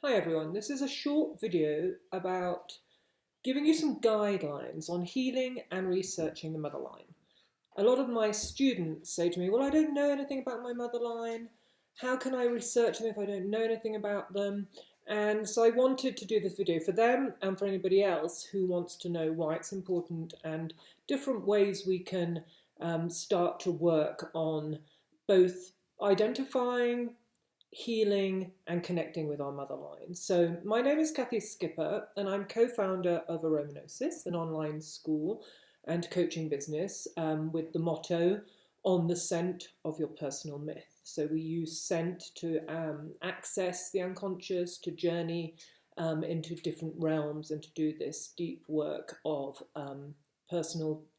Hi everyone, this is a short video about giving you some guidelines on healing and researching the motherline. A lot of my students say to me, well, I don't know anything about my motherline. How can I research them if I don't know anything about them? And so I wanted to do this video for them and for anybody else who wants to know why it's important and different ways we can start to work on both identifying, healing and connecting with our motherline. So my name is Cathy Skipper and I'm co-founder of AromaGnosis, an online school and coaching business with the motto, on the scent of your personal myth. So we use scent to access the unconscious, to journey into different realms and to do this deep work of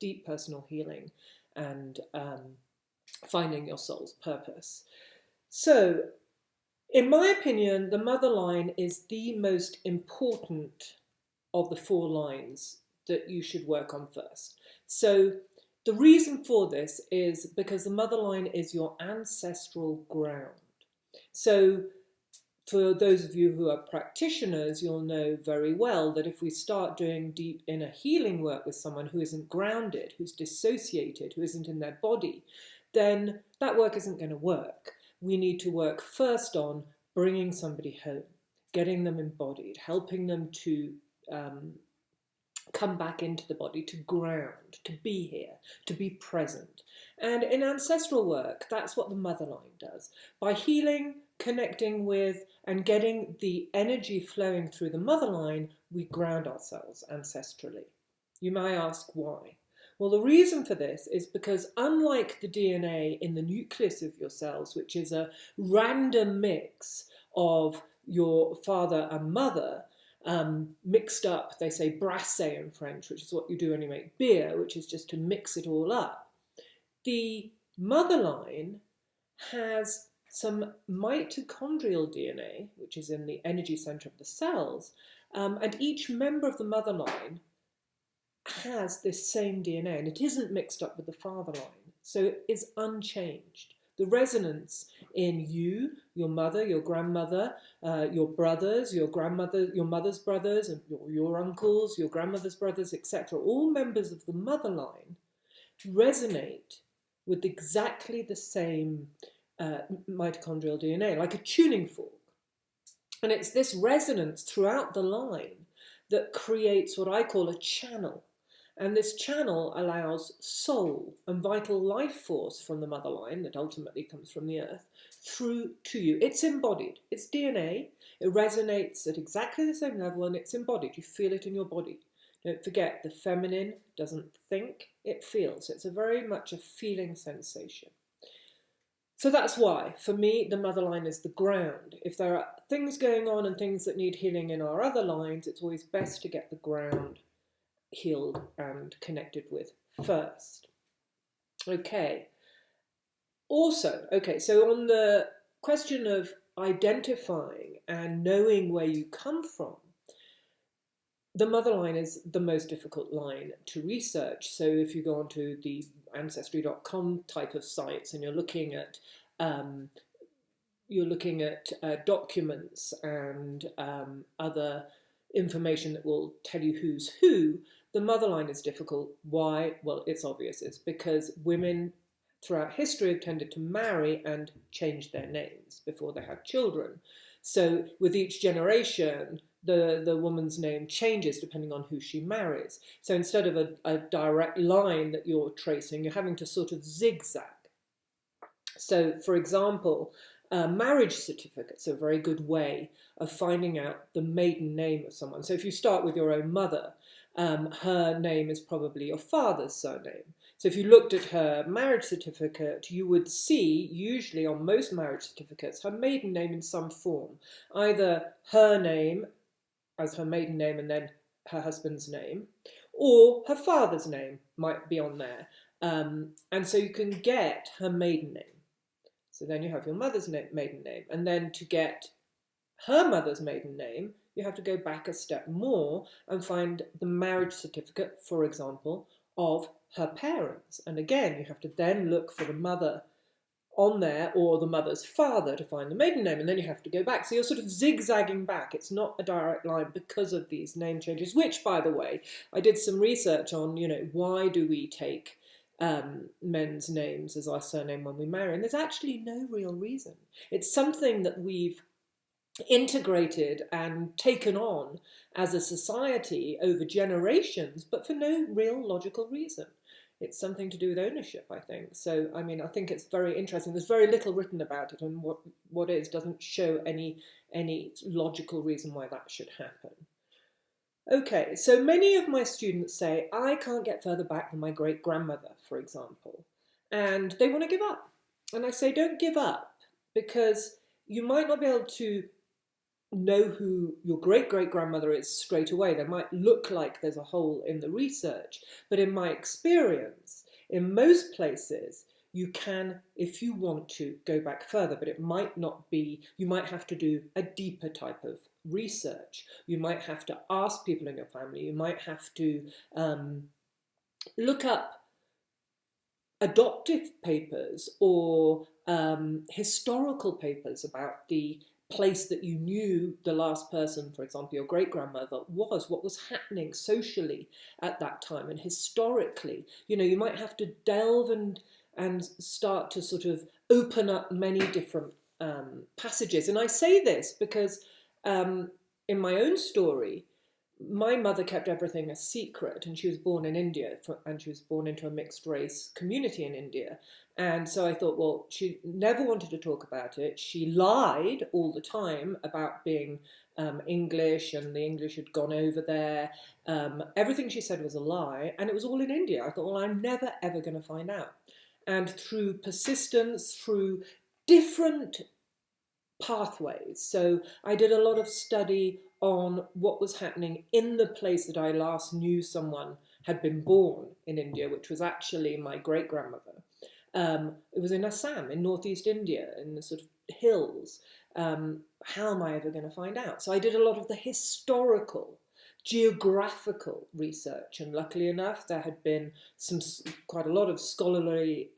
deep personal healing and finding your soul's purpose. So in my opinion, the motherline is the most important of the 4 lines that you should work on first. So the reason for this is because the motherline is your ancestral ground. So for those of you who are practitioners, you'll know very well that if we start doing deep inner healing work with someone who isn't grounded, who's dissociated, who isn't in their body, then that work isn't going to work. We need to work first on bringing somebody home, getting them embodied, helping them to come back into the body, to ground, to be here, to be present. And in ancestral work, that's what the motherline does. By healing, connecting with, and getting the energy flowing through the motherline, we ground ourselves ancestrally. You may ask why. Well, the reason for this is because unlike the DNA in the nucleus of your cells, which is a random mix of your father and mother, mixed up, they say brasser in French, which is what you do when you make beer, which is just to mix it all up. The motherline has some mitochondrial DNA, which is in the energy center of the cells, and each member of the motherline has this same DNA, and it isn't mixed up with the father line, so it is unchanged. The resonance in you, your mother, your grandmother, your brothers, your grandmother, your mother's brothers, and your uncles, your grandmother's brothers, etc., all members of the motherline resonate with exactly the same mitochondrial DNA, like a tuning fork. And it's this resonance throughout the line that creates what I call a channel. And this channel allows soul and vital life force from the motherline that ultimately comes from the earth through to you. It's embodied. It's DNA. It resonates at exactly the same level and it's embodied. You feel it in your body. Don't forget, the feminine doesn't think, it feels. It's very much a feeling sensation. So that's why, for me, the motherline is the ground. If there are things going on and things that need healing in our other lines, it's always best to get the ground healed and connected with first. Okay. Also, so on the question of identifying and knowing where you come from, the motherline is the most difficult line to research. So if you go onto the ancestry.com type of sites and you're looking at documents and other information that will tell you who's who, the motherline is difficult. Why? Well, it's obvious. It's because women throughout history have tended to marry and change their names before they had children. So with each generation, the woman's name changes depending on who she marries. So instead of a direct line that you're tracing, you're having to sort of zigzag. So, for example, marriage certificates are a very good way of finding out the maiden name of someone. So if you start with your own mother, her name is probably your father's surname. So if you looked at her marriage certificate, you would see, usually on most marriage certificates, her maiden name in some form. Either her name as her maiden name and then her husband's name, or her father's name might be on there. And so you can get her maiden name. So then you have your mother's maiden name. And then to get her mother's maiden name, you have to go back a step more and find the marriage certificate, for example, of her parents. And again, you have to then look for the mother on there, or the mother's father to find the maiden name, and then you have to go back. So you're sort of zigzagging back. It's not a direct line because of these name changes, which, by the way, I did some research on, why do we take men's names as our surname when we marry? And there's actually no real reason. It's something that we've integrated and taken on as a society over generations, but for no real logical reason. It's something to do with ownership, I think. So, I mean, I think it's very interesting. There's very little written about it, and what is doesn't show any logical reason why that should happen. Okay, so many of my students say, I can't get further back than my great-grandmother, for example, and they want to give up. And I say, don't give up, because you might not be able to know who your great-great-grandmother is straight away. There might look like there's a hole in the research, but in my experience, in most places, you can, if you want to, go back further, but it might not be, you might have to do a deeper type of research. You might have to ask people in your family. You might have to look up adoptive papers or historical papers about the place that you knew the last person, for example, your great-grandmother, was, what was happening socially at that time and historically. You might have to delve and start to sort of open up many different passages. And I say this because in my own story, my mother kept everything a secret, and she was born in India, and she was born into a mixed race community in India. And so I thought, well, she never wanted to talk about it. She lied all the time about being English, and the English had gone over there. Everything she said was a lie, and it was all in India. I thought, well, I'm never, ever going to find out. And through persistence, through different pathways. So I did a lot of study on what was happening in the place that I last knew someone had been born in India, which was actually my great-grandmother. It was in Assam, in northeast India, in the sort of hills. How am I ever going to find out? So I did a lot of the historical, geographical research, and luckily enough, there had been quite a lot of scholarly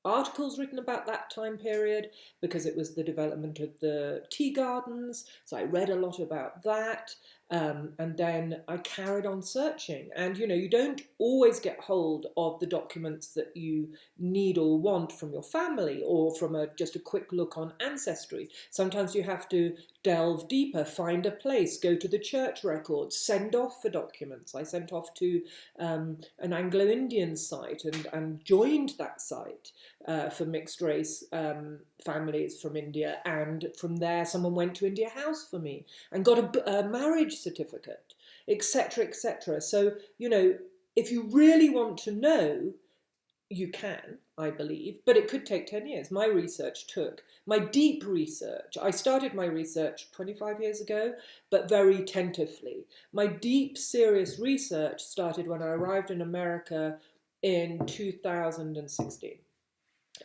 articles written about that time period, because it was the development of the tea gardens. So I read a lot about that. And then I carried on searching. And, you don't always get hold of the documents that you need or want from your family or from just a quick look on Ancestry. Sometimes you have to delve deeper, find a place, go to the church records, send off for documents. I sent off to an Anglo-Indian site and joined that site for mixed race families from India. And from there, someone went to India House for me and got a marriage certificate, etc., etc. So, if you really want to know, you can, I believe, but it could take 10 years. My deep research, I started my research 25 years ago, but very tentatively. My deep, serious research started when I arrived in America in 2016.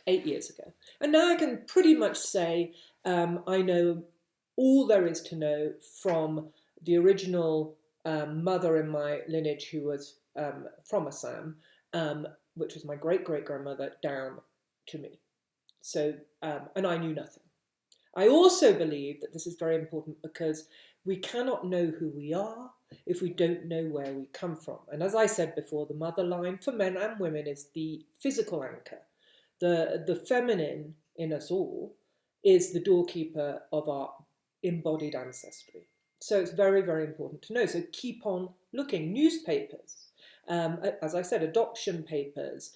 8 years ago. And now I can pretty much say I know all there is to know from the original mother in my lineage, who was from Assam, which was my great-great-grandmother, down to me. So, and I knew nothing. I also believe that this is very important because we cannot know who we are if we don't know where we come from. And as I said before, the mother line for men and women is the physical anchor. The feminine in us all is the doorkeeper of our embodied ancestry. So it's very, very important to know. So keep on looking. Newspapers, as I said, adoption papers,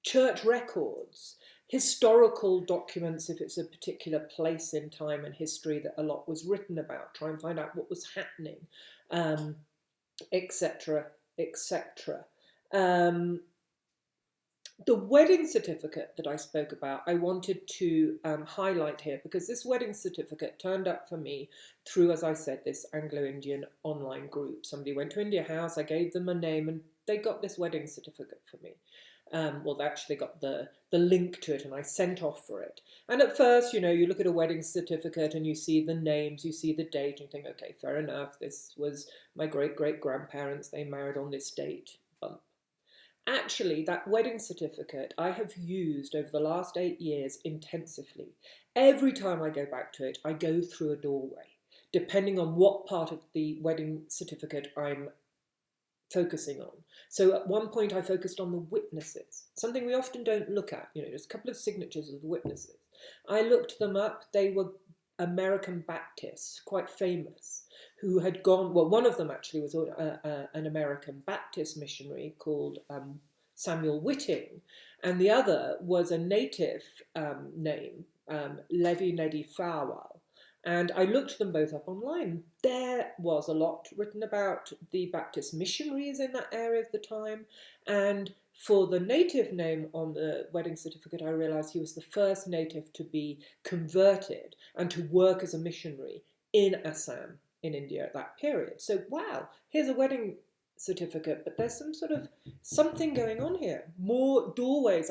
church records, historical documents, if it's a particular place in time and history that a lot was written about. Try and find out what was happening, etc., etc. The wedding certificate that I spoke about, I wanted to highlight here, because this wedding certificate turned up for me through, as I said, this Anglo-Indian online group. Somebody went to India House, I gave them a name, and they got this wedding certificate for me. Well, they actually got the link to it, and I sent off for it. And at first, you look at a wedding certificate and you see the names, you see the date, and you think, okay, fair enough, this was my great-great-grandparents, they married on this date, bump. Actually, that wedding certificate I have used over the last 8 years intensively. Every time I go back to it, I go through a doorway, depending on what part of the wedding certificate I'm focusing on. So at one point I focused on the witnesses, something we often don't look at, just a couple of signatures of the witnesses. I looked them up. They were American Baptists, quite famous, who had gone, well, one of them actually was an American Baptist missionary called Samuel Whiting, and the other was a native name, Levi Nedi Farwell. And I looked them both up online. There was a lot written about the Baptist missionaries in that area of the time. And for the native name on the wedding certificate, I realised he was the first native to be converted and to work as a missionary in Assam in India at that period. So, wow, here's a wedding certificate, but there's some sort of something going on here. More doorways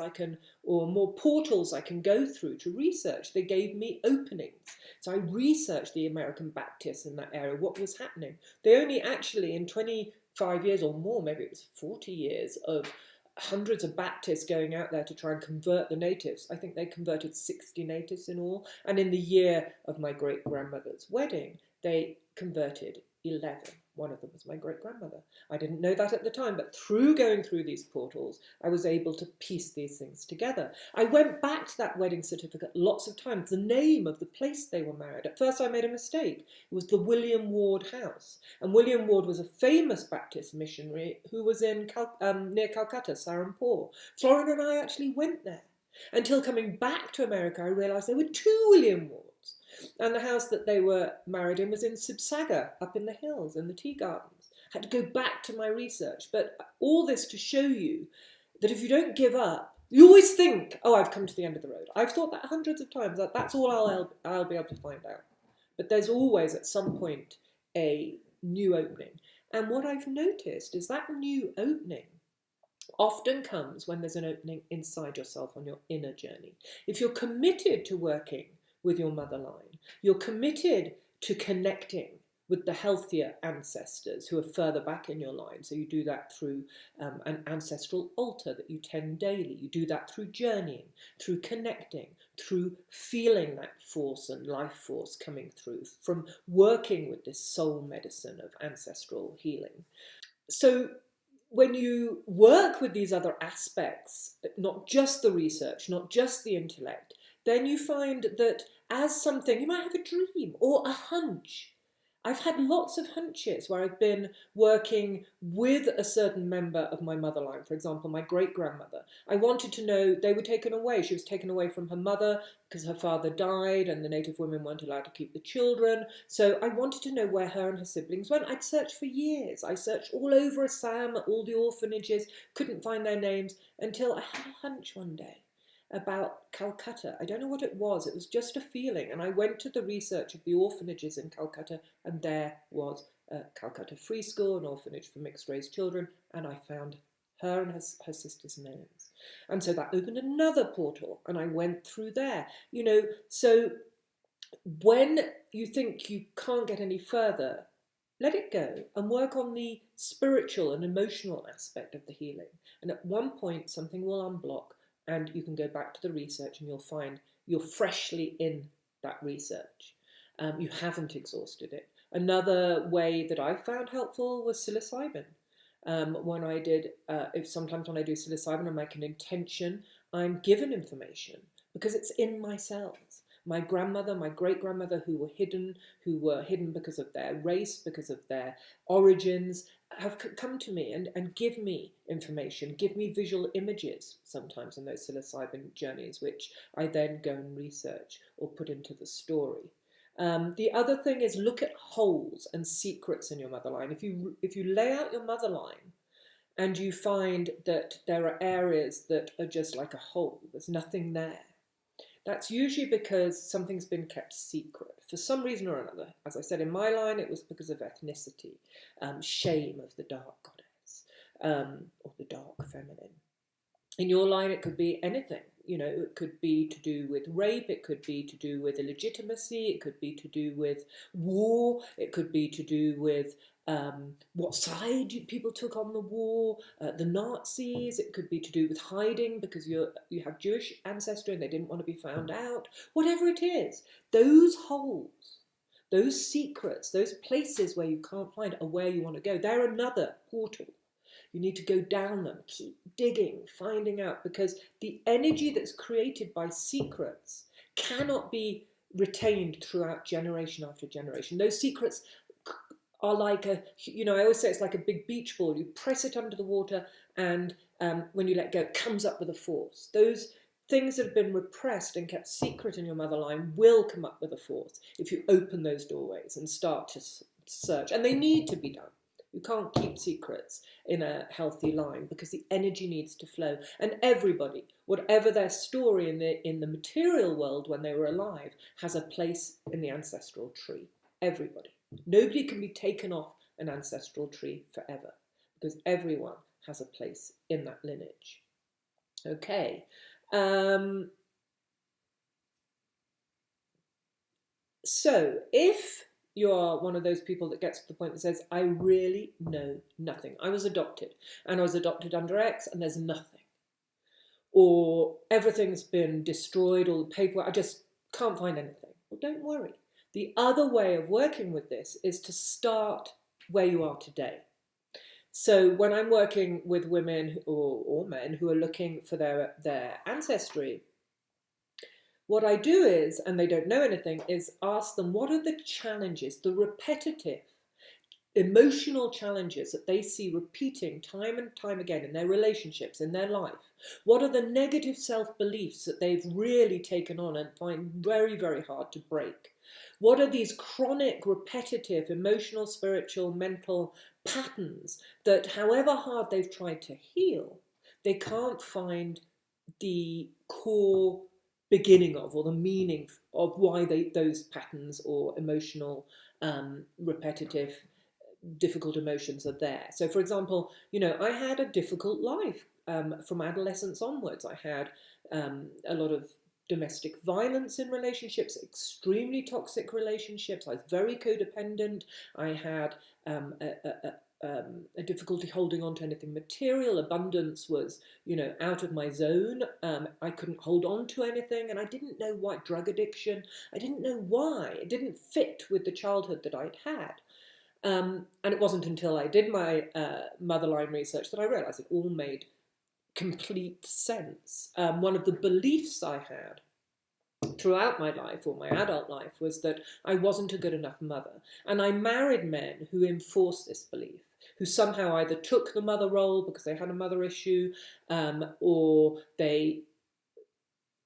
or more portals I can go through to research. They gave me openings. So I researched the American Baptists in that area, what was happening. They only actually, in 25 years or more, maybe it was 40 years of hundreds of Baptists going out there to try and convert the natives. I think they converted 60 natives in all. And in the year of my great-grandmother's wedding, they converted 11. One of them was my great-grandmother. I didn't know that at the time, but through going through these portals, I was able to piece these things together. I went back to that wedding certificate lots of times, the name of the place they were married. At first I made a mistake. It was the William Ward House. And William Ward was a famous Baptist missionary who was in near Calcutta, Saharanpur. Florida and I actually went there. Until coming back to America, I realised there were 2 William Wards. And the house that they were married in was in Subsaga, up in the hills, in the tea gardens. I had to go back to my research. But all this to show you that if you don't give up, you always think, oh, I've come to the end of the road. I've thought that hundreds of times. That's all I'll be able to find out. But there's always, at some point, a new opening. And what I've noticed is that new opening often comes when there's an opening inside yourself on your inner journey. If you're committed to working with your motherline, you're committed to connecting with the healthier ancestors who are further back in your line. So you do that through an ancestral altar that you tend daily. You do that through journeying, through connecting, through feeling that force and life force coming through, from working with this soul medicine of ancestral healing. So when you work with these other aspects, not just the research, not just the intellect, then you find that as something, you might have a dream or a hunch. I've had lots of hunches where I've been working with a certain member of my motherline, for example, my great-grandmother. I wanted to know, they were taken away. She was taken away from her mother because her father died and the native women weren't allowed to keep the children. So I wanted to know where her and her siblings went. I'd searched for years. I searched all over Assam, at all the orphanages, couldn't find their names until I had a hunch one day about Calcutta. I don't know what it was just a feeling. And I went to the research of the orphanages in Calcutta, and there was a Calcutta Free School, an orphanage for mixed-race children, and I found her and her sister's names. And so that opened another portal, and I went through there. So when you think you can't get any further, let it go and work on the spiritual and emotional aspect of the healing. And at one point, something will unblock, and you can go back to the research and you'll find you're freshly in that research. You haven't exhausted it. Another way that I found helpful was psilocybin. When I did, sometimes when I do psilocybin, I make an intention, I'm given information because it's in my cells. My grandmother, my great-grandmother, who were hidden because of their race, because of their origins, have come to me and give me information, give me visual images sometimes in those psilocybin journeys, which I then go and research or put into the story. The other thing is look at holes and secrets in your motherline. If you lay out your motherline and you find that there are areas that are just like a hole, there's nothing there, that's usually because something's been kept secret for some reason or another. As I said, in my line, it was because of ethnicity, shame of the dark goddess, or the dark feminine. In your line, it could be anything. You know, it could be to do with rape, it could be to do with illegitimacy, it could be to do with war, it could be to do with what side people took on the war, the Nazis. It could be to do with hiding because you have Jewish ancestry and they didn't want to be found out. Whatever it is, those holes, those secrets, those places where you can't find are where you want to go. They're another portal. You need to go down them, keep digging, finding out, because the energy that's created by secrets cannot be retained throughout generation after generation. Those secrets are like a, you know, I always say it's like a big beach ball. You press it under the water and when you let go, it comes up with a force. Those things that have been repressed and kept secret in your mother line will come up with a force if you open those doorways and start to search. And they need to be done. You can't keep secrets in a healthy line because the energy needs to flow. And everybody, whatever their story in the material world when they were alive, has a place in the ancestral tree. Everybody. Nobody can be taken off an ancestral tree forever because everyone has a place in that lineage. Okay. So if you're one of those people that gets to the point that says, I really know nothing. I was adopted and I was adopted under X and there's nothing. Or everything's been destroyed, all the paperwork, I just can't find anything. Well, don't worry. The other way of working with this is to start where you are today. So when I'm working with women or men who are looking for their ancestry, what I do is, and they don't know anything, is ask them what are the challenges, the repetitive emotional challenges that they see repeating time and time again in their relationships, in their life. What are the negative self-beliefs that they've really taken on and find very, very hard to break? What are these chronic, repetitive, emotional, spiritual, mental patterns that however hard they've tried to heal, they can't find the core beginning of or the meaning of why those patterns or emotional, repetitive, difficult emotions are there. So for example, you know, I had a difficult life from adolescence onwards. I had a lot of domestic violence in relationships, extremely toxic relationships. I was very codependent. I had a difficulty holding on to anything material. Abundance was, you know, out of my zone. I couldn't hold on to anything, and I didn't know why. Drug addiction, I didn't know why. It didn't fit with the childhood that I'd had. And it wasn't until I did my Motherline research that I realised it all made complete sense. One of the beliefs I had throughout my life, or my adult life, was that I wasn't a good enough mother. And I married men who enforced this belief, who somehow either took the mother role because they had a mother issue, or they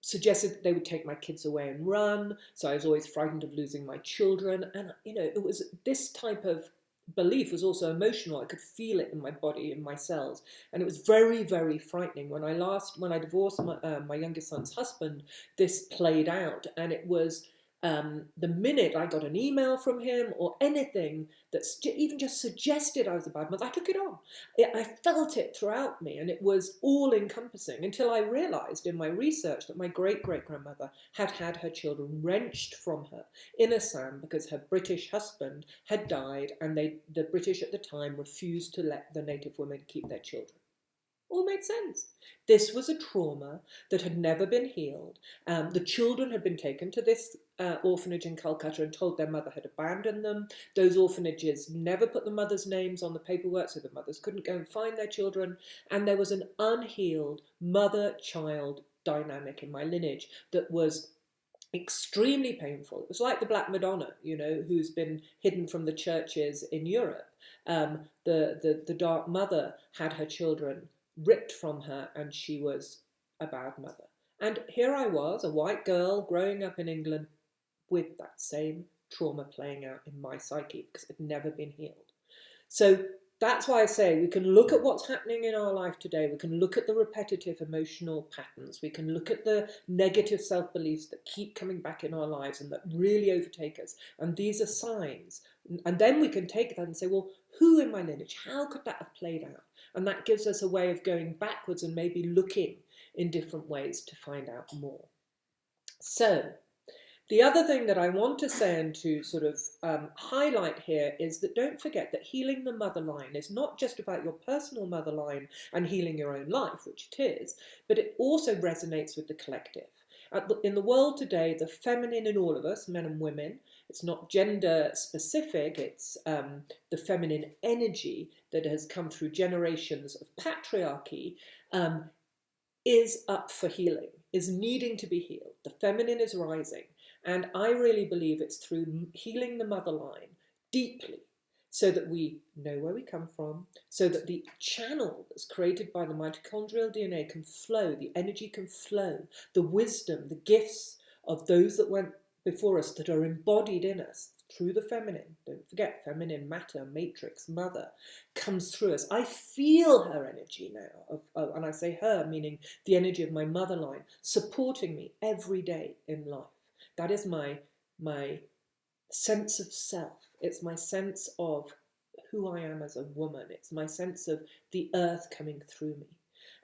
suggested that they would take my kids away and run. So I was always frightened of losing my children. And, you know, it was this type of belief was also emotional. I could feel it in my body, in my cells. And it was very, very frightening. When I divorced my youngest son's husband, this played out. And it was the minute I got an email from him or anything that even just suggested I was a bad mother, I took it on. I felt it throughout me, and it was all encompassing until I realised in my research that my great-great-grandmother had had her children wrenched from her in Assam because her British husband had died, and the British at the time refused to let the native women keep their children. All made sense. This was a trauma that had never been healed. The children had been taken to this orphanage in Calcutta and told their mother had abandoned them. Those orphanages never put the mothers' names on the paperwork, so the mothers couldn't go and find their children. And there was an unhealed mother-child dynamic in my lineage that was extremely painful. It was like the Black Madonna, you know, who's been hidden from the churches in Europe. The Dark Mother had her children ripped from her, and she was a bad mother. And here I was, a white girl growing up in England with that same trauma playing out in my psyche because it had never been healed. So that's why I say we can look at what's happening in our life today. We can look at the repetitive emotional patterns. We can look at the negative self-beliefs that keep coming back in our lives and that really overtake us. And these are signs. And then we can take that and say, well, who in my lineage? How could that have played out? And that gives us a way of going backwards and maybe looking in different ways to find out more. So the other thing that I want to say and to sort of highlight here is that don't forget that healing the motherline is not just about your personal motherline and healing your own life, which it is, but it also resonates with the collective. In the world today, the feminine in all of us, men and women, it's not gender specific, it's the feminine energy that has come through generations of patriarchy, is up for healing, is needing to be healed. The feminine is rising. And I really believe it's through healing the motherline deeply so that we know where we come from, so that the channel that's created by the mitochondrial DNA can flow, the energy can flow, the wisdom, the gifts of those that went before us that are embodied in us through the feminine. Don't forget, feminine matter, matrix, mother, comes through us. I feel her energy now, and I say her, meaning the energy of my motherline, supporting me every day in life. That is my sense of self. It's my sense of who I am as a woman. It's my sense of the earth coming through me.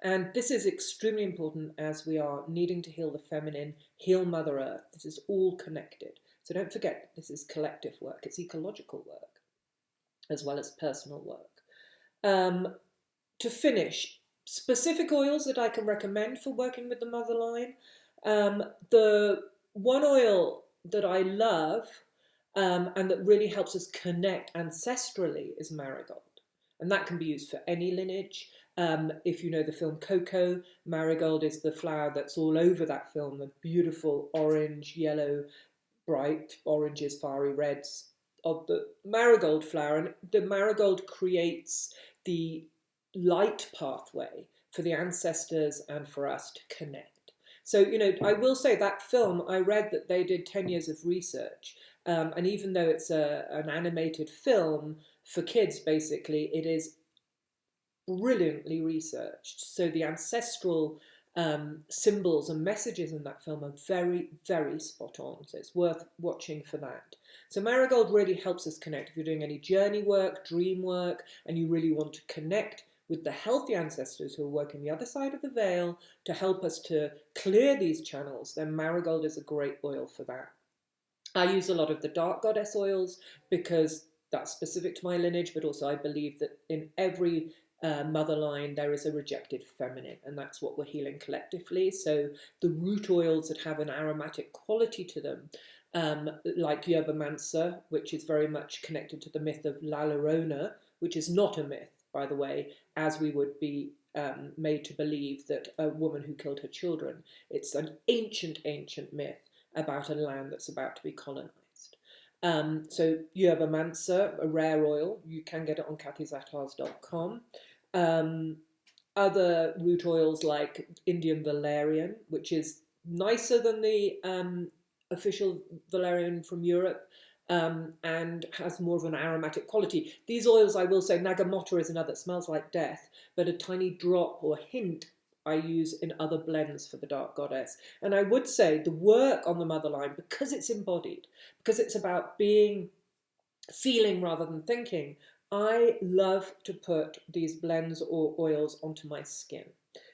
And this is extremely important as we are needing to heal the feminine, heal Mother Earth. This is all connected. So don't forget, this is collective work. It's ecological work as well as personal work. To finish, specific oils that I can recommend for working with the motherline. The one oil that I love and that really helps us connect ancestrally is marigold. And that can be used for any lineage. If you know the film Coco, marigold is the flower that's all over that film, the beautiful orange, yellow, bright oranges, fiery reds of the marigold flower. And the marigold creates the light pathway for the ancestors and for us to connect. So, you know, I will say that film, I read that they did 10 years of research. And even though it's an animated film for kids, basically, it is brilliantly researched. So the ancestral symbols and messages in that film are very, very spot on. So it's worth watching for that. So marigold really helps us connect. If you're doing any journey work, dream work, and you really want to connect with the healthy ancestors who are working the other side of the veil to help us to clear these channels, then marigold is a great oil for that. I use a lot of the dark goddess oils because that's specific to my lineage, but also I believe that in every motherline there is a rejected feminine, and that's what we're healing collectively. So the root oils that have an aromatic quality to them, like yerba mansa, which is very much connected to the myth of La Llorona, which is not a myth, by the way, as we would be made to believe that a woman who killed her children. It's an ancient, ancient myth about a land that's about to be colonized. So yerba mansa, a rare oil, you can get it on cathysattars.com. Other root oils like Indian valerian, which is nicer than the official valerian from Europe, and has more of an aromatic quality. These oils, I will say, Nagamota is another, it smells like death, but a tiny drop or hint I use in other blends for the dark goddess. And I would say the work on the motherline, because it's embodied, because it's about being, feeling rather than thinking, I love to put these blends or oils onto my skin.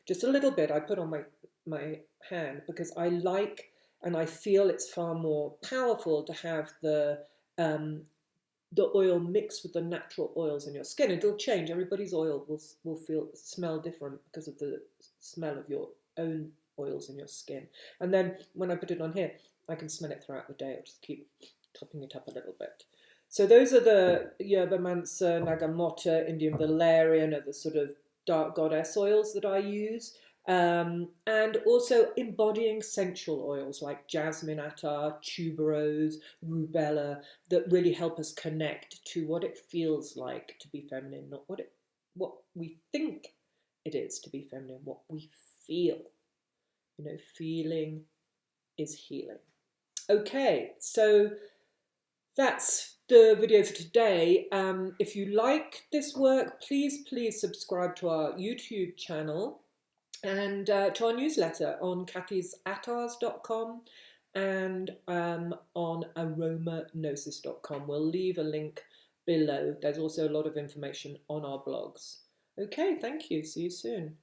Just a little bit I put on my hand because I like and I feel it's far more powerful to have the oil mixed with the natural oils in your skin. It'll change. Everybody's oil will smell different because of the smell of your own oils in your skin. And then when I put it on here, I can smell it throughout the day. I'll just keep topping it up a little bit. So those are the yerba mansa, Nagamota, Indian valerian, are the sort of dark goddess oils that I use. And also embodying sensual oils like jasmine attar, tuberose, rubella, that really help us connect to what it feels like to be feminine, not what we think it is to be feminine, what we feel. You know, feeling is healing. Okay, so that's the video for today. If you like this work, please subscribe to our YouTube channel and to our newsletter on cathysattars.com and on AromaGnosis.com. We'll leave a link below. There's also a lot of information on our blogs. Okay, thank you. See you soon.